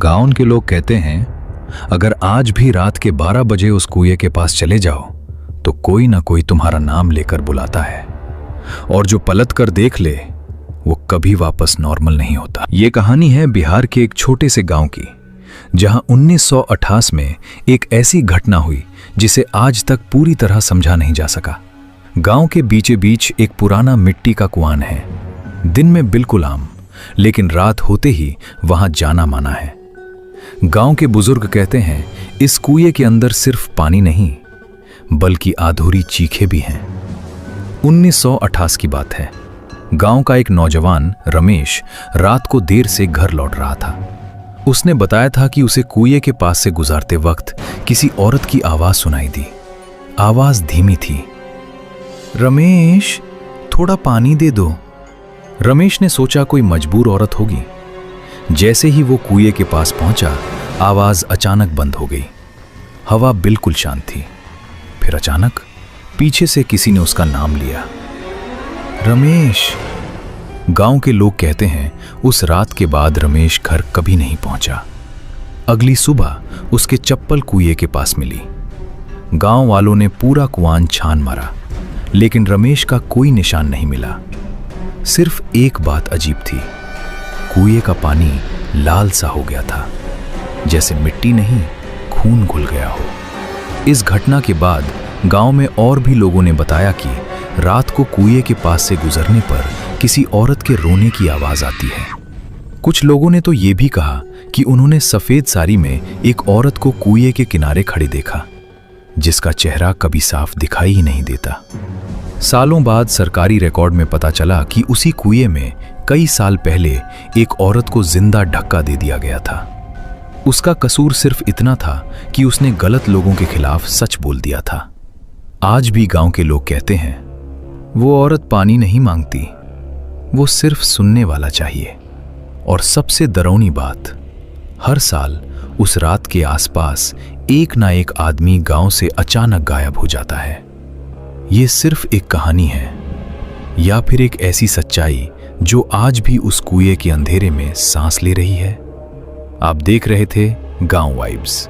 गांव के लोग कहते हैं अगर आज भी रात के 12 बजे उस कुएं के पास चले जाओ तो कोई ना कोई तुम्हारा नाम लेकर बुलाता है, और जो पलट कर देख ले वो कभी वापस नॉर्मल नहीं होता। ये कहानी है बिहार के एक छोटे से गांव की, जहां 1928 में एक ऐसी घटना हुई जिसे आज तक पूरी तरह समझा नहीं जा सका। गांव के बीचे बीच एक पुराना मिट्टी का कुआं है। दिन में बिल्कुल आम, लेकिन रात होते ही वहां जाना माना है। गांव के बुजुर्ग कहते हैं इस कुएं के अंदर सिर्फ पानी नहीं बल्कि अधूरी चीखें भी हैं। 1928 की बात है। गांव का एक नौजवान रमेश रात को देर से घर लौट रहा था। उसने बताया था कि उसे कुएं के पास से गुजरते वक्त किसी औरत की आवाज सुनाई दी। आवाज धीमी थी, रमेश थोड़ा पानी दे दो। रमेश ने सोचा कोई मजबूर औरत होगी। जैसे ही वो कुएं के पास पहुंचा, आवाज अचानक बंद हो गई। हवा बिल्कुल शांत थी। फिर अचानक पीछे से किसी ने उसका नाम लिया, रमेश। गांव के लोग कहते हैं उस रात के बाद रमेश घर कभी नहीं पहुंचा। अगली सुबह उसके चप्पल कुएं के पास मिली। गांव वालों ने पूरा कुआं छान मारा, लेकिन रमेश का कोई निशान नहीं मिला। सिर्फ एक बात अजीब थी, कुएं का पानी लाल सा हो गया था, जैसे मिट्टी नहीं खून घुल गया हो। इस घटना के बाद गांव में और भी लोगों ने बताया कि रात को कुएं के पास से गुजरने पर किसी औरत के रोने की आवाज आती है। कुछ लोगों ने तो ये भी कहा कि उन्होंने सफेद साड़ी में एक औरत को कुएं के किनारे खड़े देखा, जिसका चेहरा कभी साफ दिखाई ही नहीं देता। सालों बाद सरकारी रिकॉर्ड में पता चला कि उसी कुएं में कई साल पहले एक औरत को जिंदा धक्का दे दिया गया था। उसका कसूर सिर्फ इतना था कि उसने गलत लोगों के खिलाफ सच बोल दिया था। आज भी गांव के लोग कहते हैं वो औरत पानी नहीं मांगती, वो सिर्फ सुनने वाला चाहिए। और सबसे डरावनी बात, हर साल उस रात के आसपास एक ना एक आदमी गांव से अचानक गायब हो जाता है। ये सिर्फ एक कहानी है या फिर एक ऐसी सच्चाई जो आज भी उस कुएं के अंधेरे में सांस ले रही है। आप देख रहे थे गांव वाइब्स।